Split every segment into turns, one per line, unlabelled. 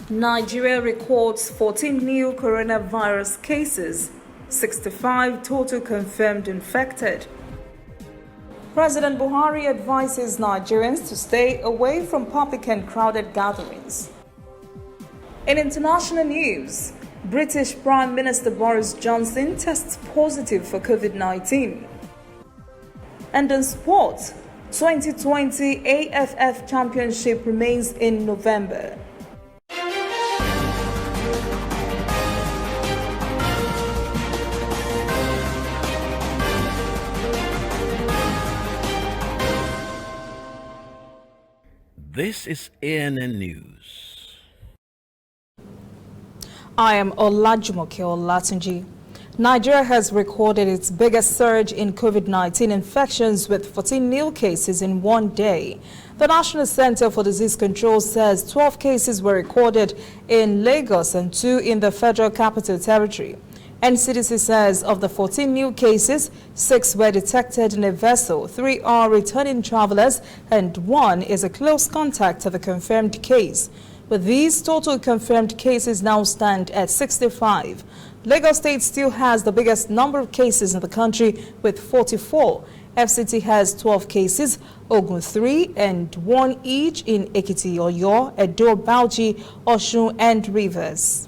Nigeria records 14 new coronavirus cases, 65 total confirmed infected. President Buhari advises Nigerians to stay away from public and crowded gatherings. In international news, British Prime Minister Boris Johnson tests positive for COVID-19. And in sport, 2020 AFF Championship remains in November.
This is ANN News.
I am Olajumoke Olatunji. Nigeria has recorded its biggest surge in COVID-19 infections with 14 new cases in one day. The National Center for Disease Control says 12 cases were recorded in Lagos and 2 in the Federal Capital Territory. NCDC says of the 14 new cases, 6 were detected in a vessel, 3 are returning travelers, and 1 is a close contact of a confirmed case. With these, total confirmed cases now stand at 65. Lagos State still has the biggest number of cases in the country with 44. FCT has 12 cases, Ogun 3 and 1 each in Ekiti, Oyo, Edo, Bauchi, Osun and Rivers.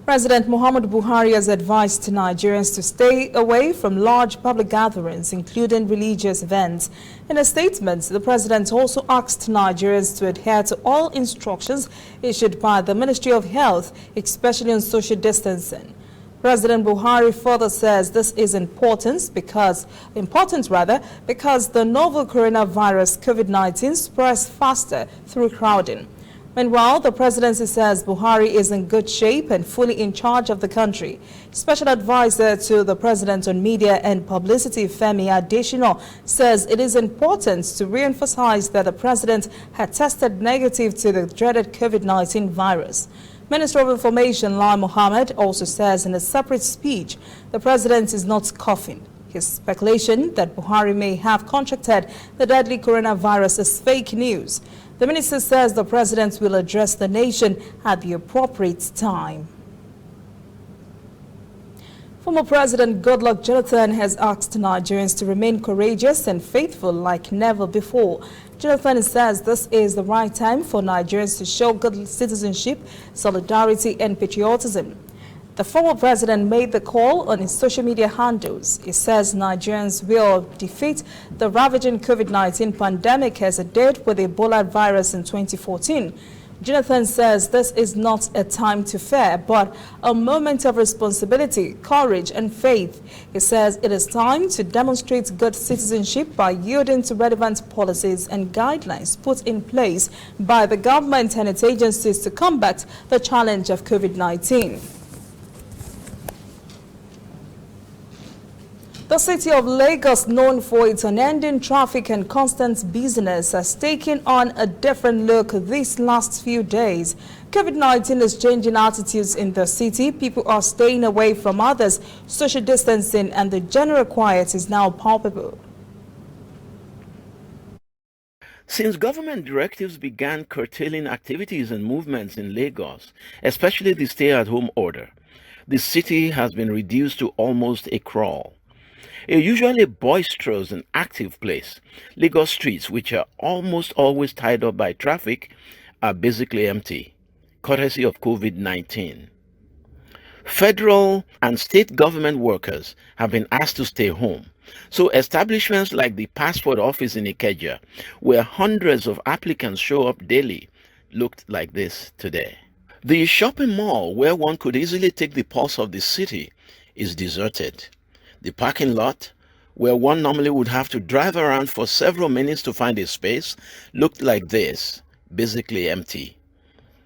President Muhammadu Buhari has advised Nigerians to stay away from large public gatherings, including religious events. In a statement, the president also asked Nigerians to adhere to all instructions issued by the Ministry of Health, especially on social distancing. President Buhari further says this is important because the novel coronavirus COVID-19 spreads faster through crowding. Meanwhile, the presidency says Buhari is in good shape and fully in charge of the country. Special advisor to the president on media and publicity, Femi Adesina, says it is important to re-emphasize that the president had tested negative to the dreaded COVID-19 virus. Minister of Information Lai Mohammed also says in a separate speech the president is not coughing. His speculation that Buhari may have contracted the deadly coronavirus is fake news. The minister says the president will address the nation at the appropriate time. Former President Goodluck Jonathan has asked Nigerians to remain courageous and faithful like never before. Jonathan says this is the right time for Nigerians to show good citizenship, solidarity and patriotism. The former president made the call on his social media handles. He says Nigerians will defeat the ravaging COVID-19 pandemic as it did with the Ebola virus in 2014. Jonathan says this is not a time to fear, but a moment of responsibility, courage and faith. He says it is time to demonstrate good citizenship by yielding to relevant policies and guidelines put in place by the government and its agencies to combat the challenge of COVID-19. The city of Lagos, known for its unending traffic and constant business, has taken on a different look these last few days. COVID-19 is changing attitudes in the city. People are staying away from others, social distancing, and the general quiet is now palpable.
Since government directives began curtailing activities and movements in Lagos, especially the stay-at-home order, the city has been reduced to almost a crawl. A usually boisterous and active place, Lagos streets, which are almost always tied up by traffic, are basically empty, courtesy of COVID-19. Federal and state government workers have been asked to stay home, so establishments like the passport office in Ikeja, where hundreds of applicants show up daily, looked like this today. The shopping mall, where one could easily take the pulse of the city, is deserted. The parking lot, where one normally would have to drive around for several minutes to find a space, looked like this, basically empty.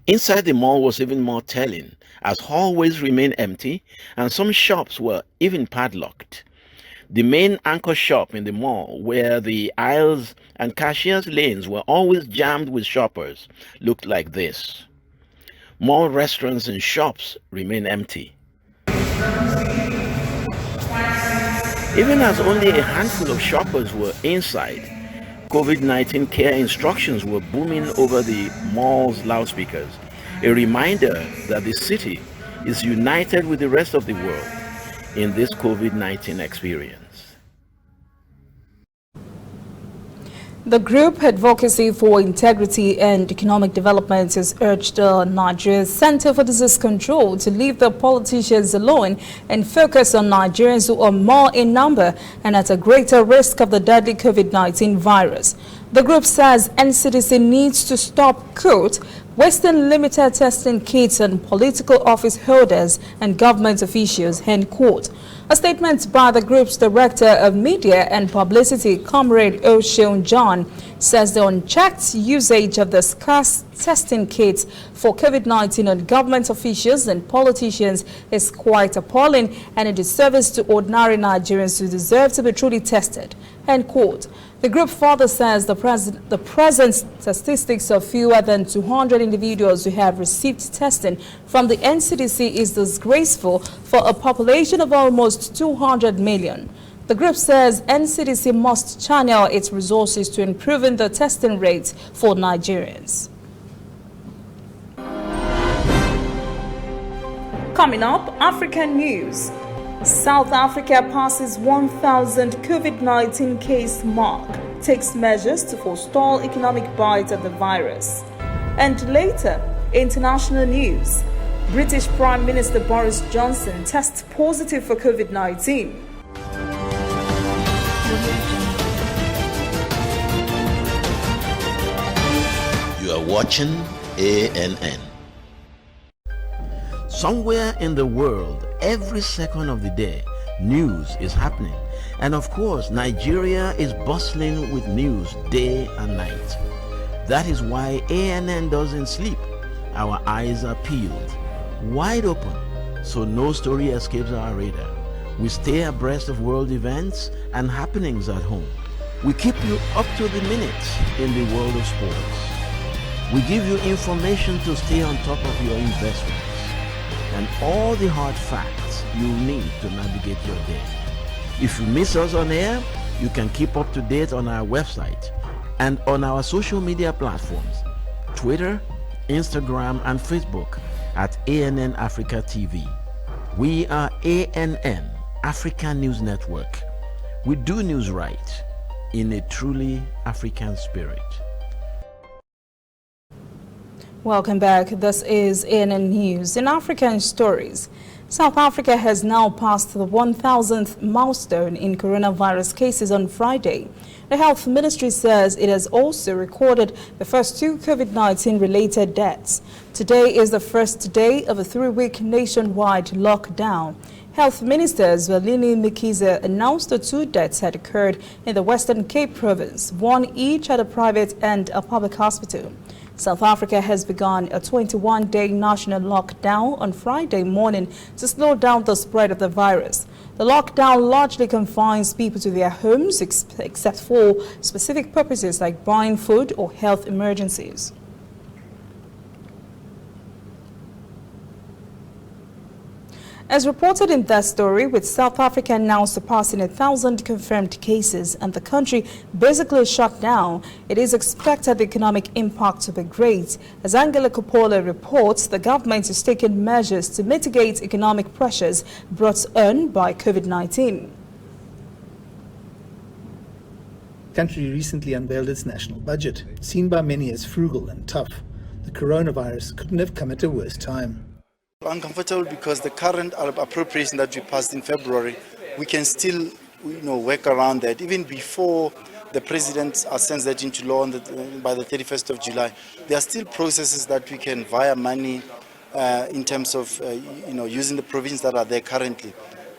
Inside the mall was even more telling, as hallways remained empty and some shops were even padlocked. The main anchor shop in the mall, where the aisles and cashiers' lanes were always jammed with shoppers, looked like this. More restaurants and shops remain empty. Even as only a handful of shoppers were inside, COVID-19 care instructions were booming over the mall's loudspeakers, a reminder that the city is united with the rest of the world in this COVID-19 experience.
The group Advocacy for Integrity and Economic Development has urged the Nigeria Center for Disease Control to leave the politicians alone and focus on Nigerians who are more in number and at a greater risk of the deadly COVID-19 virus. The group says NCDC needs to stop, quote, wasting limited testing kits on political office holders and government officials, end quote. A statement by the group's Director of Media and Publicity, Comrade Osheon John, says the unchecked usage of the scarce testing kits for COVID-19 on government officials and politicians is quite appalling and a disservice to ordinary Nigerians who deserve to be truly tested, end quote. The group further says the present statistics of fewer than 200 individuals who have received testing from the NCDC is disgraceful for a population of almost 200 million. The group says NCDC must channel its resources to improving the testing rates for Nigerians. Coming up, African news. South Africa passes 1,000 COVID-19 case mark, takes measures to forestall economic bite of the virus. And later, international news. British Prime Minister Boris Johnson tests positive for COVID-19.
You are watching ANN. Somewhere in the world, every second of the day, news is happening. And of course, Nigeria is bustling with news day and night. That is why ANN doesn't sleep. Our eyes are peeled, wide open, so no story escapes our radar. We stay abreast of world events and happenings at home. We keep you up to the minute in the world of sports. We give you information to stay on top of your investments and all the hard facts you need to navigate your day. If you miss us on air, you can keep up to date on our website and on our social media platforms, Twitter, Instagram, and Facebook at ANN Africa TV. We are ANN, African News Network. We do news right in a truly African spirit.
Welcome back. This is ANN News. In African stories, South Africa has now passed the 1,000th milestone in coronavirus cases on Friday. The health ministry says it has also recorded the first 2 COVID-19 related deaths. Today is the first day of a 3-week nationwide lockdown. Health Minister Zwelini Mkhize announced the 2 deaths had occurred in the Western Cape province, one each at a private and a public hospital. South Africa has begun a 21-day national lockdown on Friday morning to slow down the spread of the virus. The lockdown largely confines people to their homes except for specific purposes like buying food or health emergencies. As reported in that story, with South Africa now surpassing 1,000 confirmed cases and the country basically shut down, it is expected the economic impact to be great. As Angela Coppola reports, the government is taking measures to mitigate economic pressures brought on by COVID-19.
The country recently unveiled its national budget, seen by many as frugal and tough. The coronavirus couldn't have come at a worse time.
Uncomfortable because the current appropriation that we passed in February, we can still work around that. Even before the president sends that into law by the 31st of July, there are still processes that we can, via money, in terms of using the provisions that are there currently.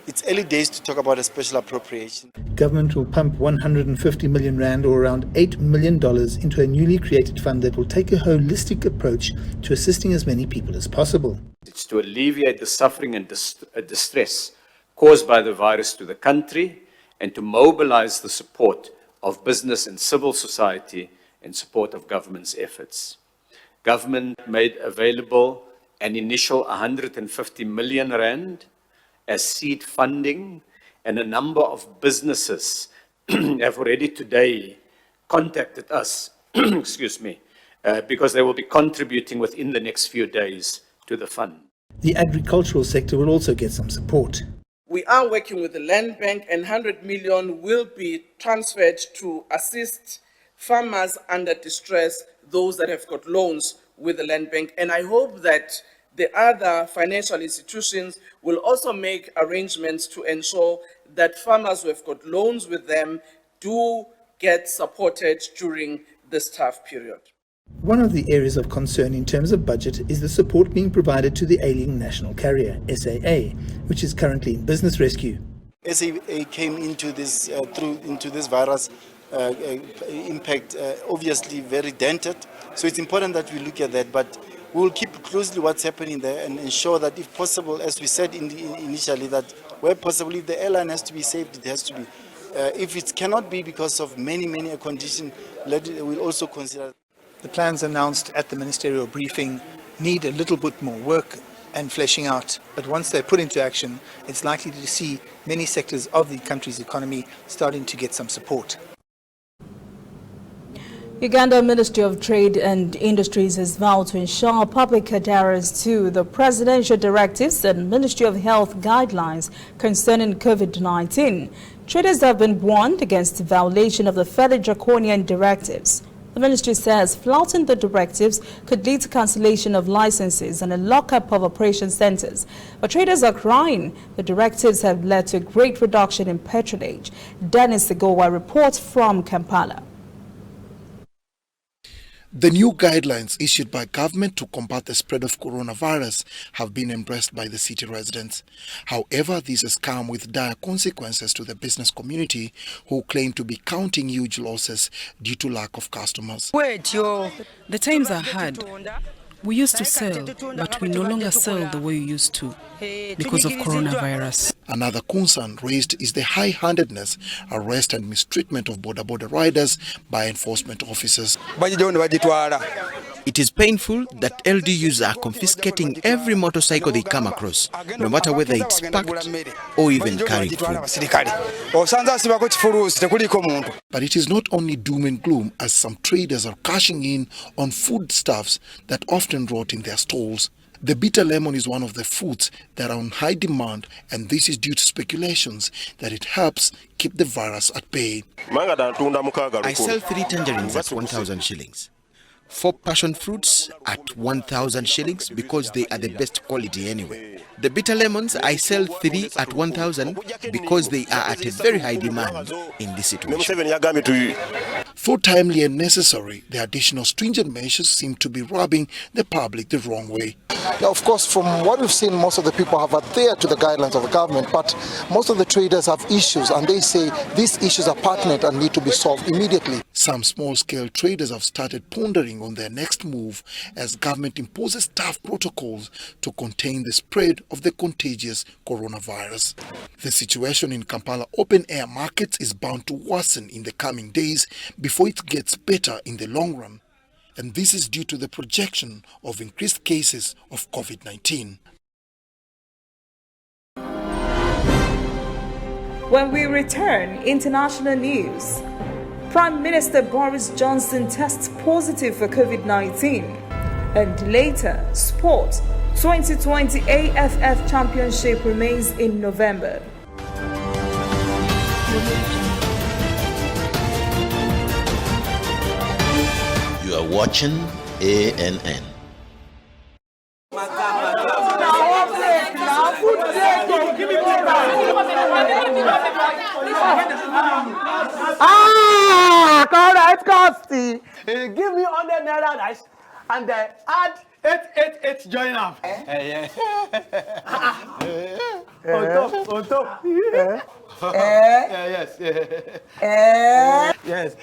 It's early days to talk about a special appropriation.
Government will pump 150 million rand, or around $8 million, into a newly created fund that will take a holistic approach to assisting as many people as possible.
It's to alleviate the suffering and distress caused by the virus to the country and to mobilize the support of business and civil society in support of government's efforts. Government made available an initial 150 million rand as seed funding, and a number of businesses have already today contacted us, excuse me, because they will be contributing within the next few days to the fund.
The agricultural sector will also get some support.
We are working with the Land Bank, and 100 million will be transferred to assist farmers under distress, those that have got loans with the Land Bank. And I hope that the other financial institutions will also make arrangements to ensure that farmers who have got loans with them do get supported during this tough period.
One of the areas of concern in terms of budget is the support being provided to the ailing national carrier, SAA, which is currently in business rescue.
SAA came into this virus impact obviously very dented, so it's important that we look at that, but we will keep closely what's happening there and ensure that if possible, as we said initially, that where possible, if the airline has to be saved, it has to be. If it cannot be because of many conditions, we'll also consider.
The plans announced at the ministerial briefing need a little bit more work and fleshing out, but once they're put into action, it's likely to see many sectors of the country's economy starting to get some support.
Uganda Ministry of Trade and Industries has vowed to ensure public adherence to the presidential directives and Ministry of Health guidelines concerning COVID-19. Traders have been warned against the violation of the fairly draconian directives. The ministry says flouting the directives could lead to cancellation of licenses and a lockup of operation centers. But traders are crying. The directives have led to a great reduction in patronage. Dennis Segowa reports from Kampala.
The new guidelines issued by government to combat the spread of coronavirus have been embraced by the city residents. However, this has come with dire consequences to the business community, who claim to be counting huge losses due to lack of customers.
The times are hard. We used to sell, but we no longer sell the way we used to because of coronavirus.
Another concern raised is the high-handedness, arrest and mistreatment of border riders by enforcement officers.
It is painful that LDUs are confiscating every motorcycle they come across, no matter whether it's packed or even carried food.
But it is not only doom and gloom, as some traders are cashing in on foodstuffs that often rot in their stalls. The bitter lemon is one of the foods that are on high demand, and this is due to speculations that it helps keep the virus at bay.
I sell 3 tangerines at 1,000 shillings. 4 passion fruits at 1,000 shillings because they are the best quality anyway. The bitter lemons, I sell 3 at 1,000 because they are at a very high demand in this situation.
Though timely and necessary, the additional stringent measures seem to be rubbing the public the wrong way.
Now, of course, from what we've seen, most of the people have adhered to the guidelines of the government, but most of the traders have issues, and they say these issues are pertinent and need to be solved immediately.
Some small-scale traders have started pondering on their next move as government imposes tough protocols to contain the spread of the contagious coronavirus. The situation in Kampala open-air markets is bound to worsen in the coming days before it gets better in the long run. And this is due to the projection of increased cases of COVID-19.
When we return, international news. Prime Minister Boris Johnson tests positive for COVID-19. And later, sport. 2020 AFF Championship remains in November.
You are watching ANN.
Correct, Costi. Give me 100 naira rice and add 888 join up. On top. Yes.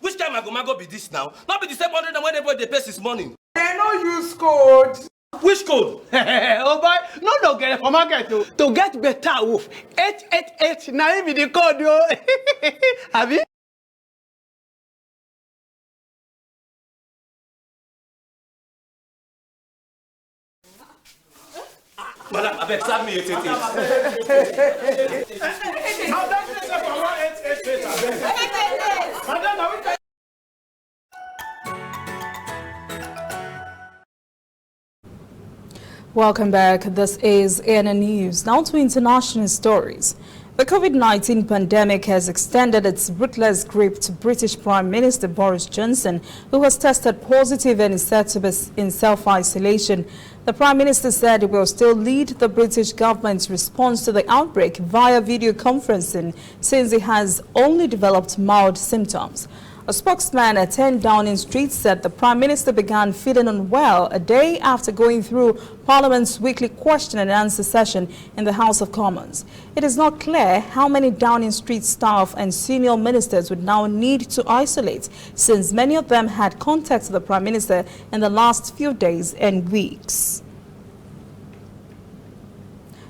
Which time I go be this now? Not be the same 100 when everybody pays this morning.
They no use code.
Which code?
Oh boy, no get it for market to get better wolf. 888 now be the code yo. Have you?
Madam, I beg, serve me 888.
Welcome back. This is ANN News. Now to international stories. The COVID-19 pandemic has extended its ruthless grip to British Prime Minister Boris Johnson, who has tested positive and is said to be in self-isolation. The Prime Minister said he will still lead the British government's response to the outbreak via video conferencing, since he has only developed mild symptoms. A spokesman at 10 Downing Street said the Prime Minister began feeling unwell a day after going through Parliament's weekly question and answer session in the House of Commons. It is not clear how many Downing Street staff and senior ministers would now need to isolate, since many of them had contacted the Prime Minister in the last few days and weeks.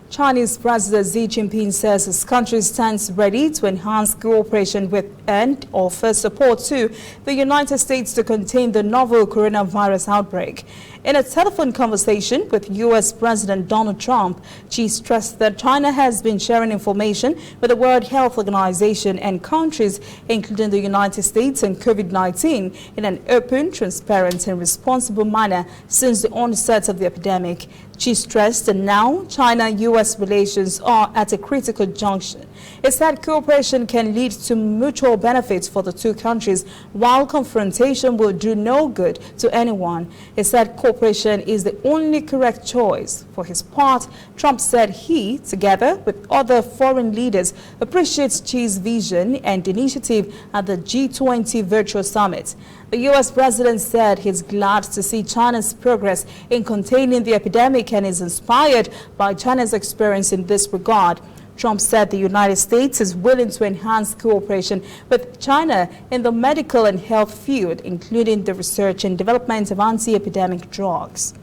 Chinese President Xi Jinping says his country stands ready to enhance cooperation with and offer support to the United States to contain the novel coronavirus outbreak. In a telephone conversation with U.S. President Donald Trump, Xi stressed that China has been sharing information with the World Health Organization and countries, including the United States and COVID-19, in an open, transparent and responsible manner since the onset of the epidemic. Xi stressed that now China-U.S. relations are at a critical junction. He said cooperation can lead to mutual benefits for the two countries, while confrontation will do no good to anyone. He said cooperation is the only correct choice. For his part, Trump said he, together with other foreign leaders, appreciates Xi's vision and initiative at the G20 virtual summit. The U.S. president said he's glad to see China's progress in containing the epidemic and is inspired by China's experience in this regard. Trump said the United States is willing to enhance cooperation with China in the medical and health field, including the research and development of anti-epidemic drugs.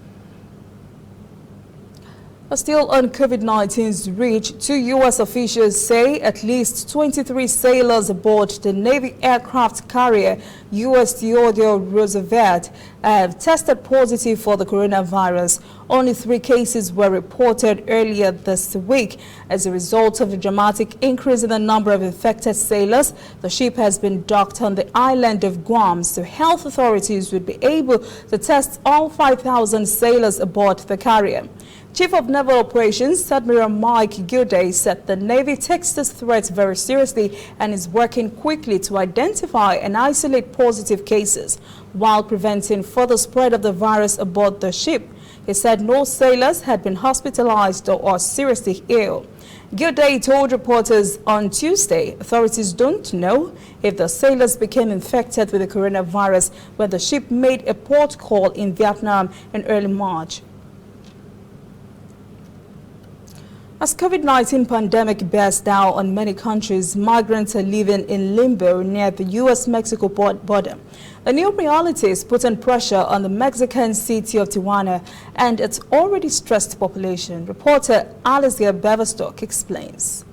Still on COVID-19's reach, two U.S. officials say at least 23 sailors aboard the Navy aircraft carrier U.S. Theodore Roosevelt have tested positive for the coronavirus. Only 3 cases were reported earlier this week. As a result of the dramatic increase in the number of infected sailors, the ship has been docked on the island of Guam, so health authorities would be able to test all 5,000 sailors aboard the carrier. Chief of Naval Operations Admiral Mike Gilday said the Navy takes this threat very seriously and is working quickly to identify and isolate positive cases while preventing further spread of the virus aboard the ship. He said no sailors had been hospitalized or are seriously ill. Gilday told reporters on Tuesday authorities don't know if the sailors became infected with the coronavirus when the ship made a port call in Vietnam in early March. As COVID-19 pandemic bears down on many countries, migrants are living in limbo near the U.S.-Mexico border. A new reality is putting pressure on the Mexican city of Tijuana and its already stressed population. Reporter Alicia Beverstock explains.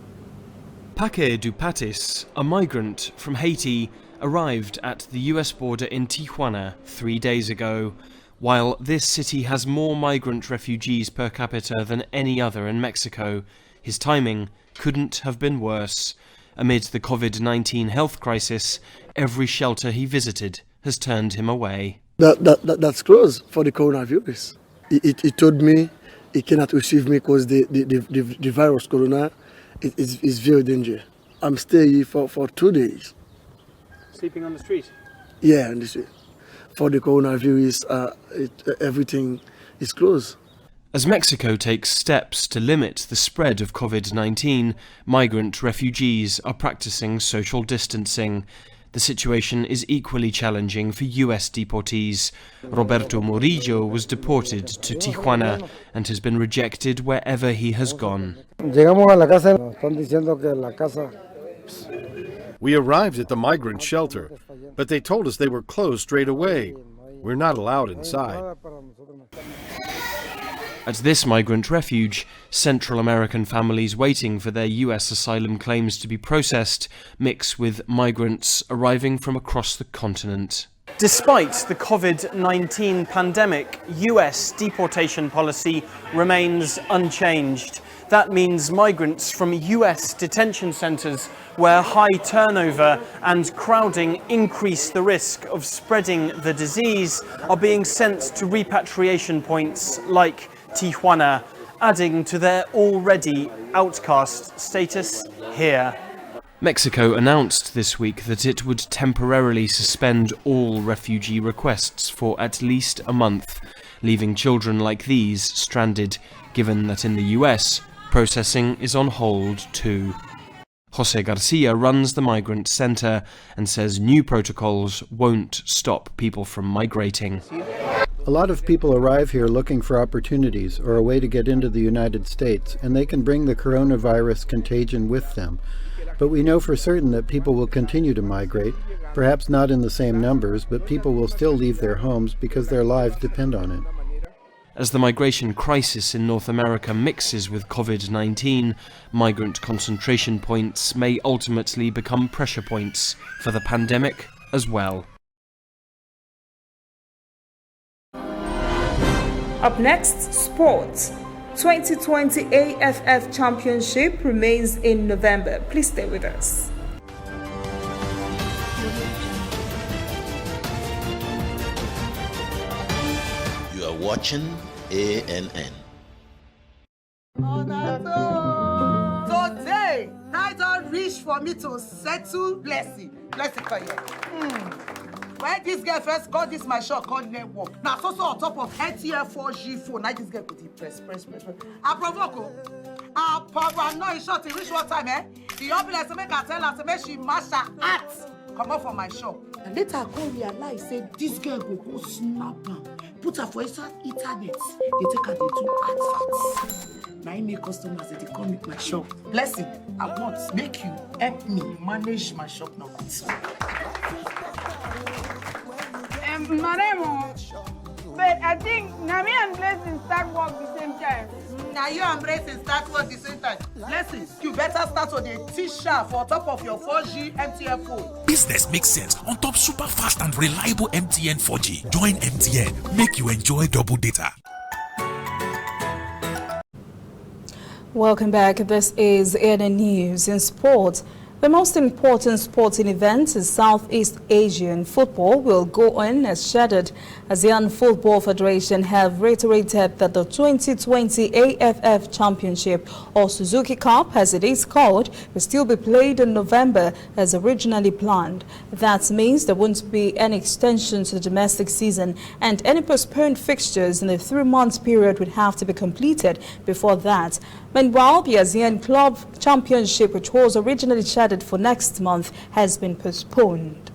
Paque Dupatis, a migrant from Haiti, arrived at the U.S. border in Tijuana 3 days ago. While this city has more migrant refugees per capita than any other in Mexico, his timing couldn't have been worse. Amid the COVID-19 health crisis, every shelter he visited has turned him away.
That's closed for the coronavirus. He told me he cannot receive me because the virus corona is very dangerous. I'm staying here for 2 days.
Sleeping on the street?
Yeah, on the street. For the coronavirus, everything is closed.
As Mexico takes steps to limit the spread of COVID-19, migrant refugees are practicing social distancing. The situation is equally challenging for US deportees. Roberto Murillo was deported to Tijuana and has been rejected wherever he has gone.
We arrived at the migrant shelter, but they told us they were closed straight away. We're not allowed inside.
At this migrant refuge, Central American families waiting for their US asylum claims to be processed mix with migrants arriving from across the continent.
Despite the COVID-19 pandemic, US deportation policy remains unchanged. That means migrants from US detention centres where high turnover and crowding increase the risk of spreading the disease are being sent to repatriation points like Tijuana, adding to their already outcast status here.
Mexico announced this week that it would temporarily suspend all refugee requests for at least a month, leaving children like these stranded, given that in the US, processing is on hold too. Jose Garcia runs the Migrant Center and says new protocols won't stop people from migrating.
A lot of people arrive here looking for opportunities or a way to get into the United States, and they can bring the coronavirus contagion with them. But we know for certain that people will continue to migrate, perhaps not in the same numbers, but people will still leave their homes because their lives depend on it.
As the migration crisis in North America mixes with COVID-19, migrant concentration points may ultimately become pressure points for the pandemic as well.
Up next, sports. 2020 AFF Championship remains in November. Please stay with us.
You are watching ANN.
Today, night don't reach for me to settle blessing. Blessing for you. When this girl first got this my shop called network. Now so on top of NTF 4G phone. Now this girl could press. I provoke. I paranoid short in reach what time, eh? The ambulance make her tell her to make she mash her hat. Come up from my shop. And later I come realize say this girl go snap her. Put her for inside internet. They take her to do adverts. Now I make customers that they come with my shop. Blessing, I want make you help me manage my shop now.
My name but I think Nami and Blessing start work the same time.
Now you and Blessing start work the same time. Blessing, you better start on the T-shirt for top of your 4G MTN phone.
Business makes sense on top super fast and reliable MTN 4G. Join MTN, make you enjoy double data.
Welcome back. This is ANN News. In sport, the most important sporting event in Southeast Asian football will go on as scheduled. ASEAN Football Federation have reiterated that the 2020 AFF Championship, or Suzuki Cup as it is called, will still be played in November as originally planned. That means there won't be any extension to the domestic season, and any postponed fixtures in the 3-month period would have to be completed before that. Meanwhile, the ASEAN Club Championship, which was originally scheduled for next month, has been postponed.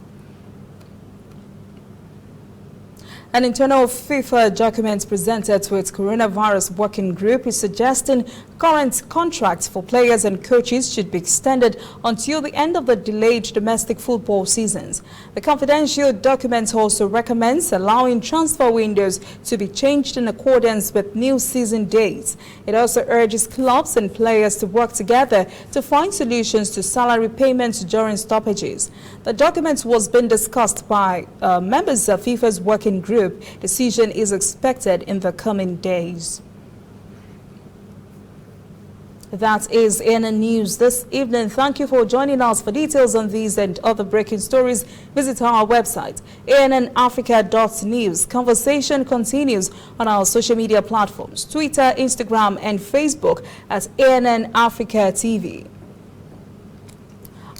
An internal FIFA document presented to its coronavirus working group is suggesting current contracts for players and coaches should be extended until the end of the delayed domestic football seasons. The confidential document also recommends allowing transfer windows to be changed in accordance with new season dates. It also urges clubs and players to work together to find solutions to salary payments during stoppages. The document was being discussed by members of FIFA's working group. Decision is expected in the coming days. That is ANN News this evening. Thank you for joining us. For details on these and other breaking stories, visit our website, annafrica.news. Conversation continues on our social media platforms, Twitter, Instagram, and Facebook at ANN Africa TV.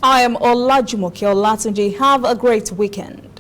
I am Olajumoke Olatunji. Have a great weekend.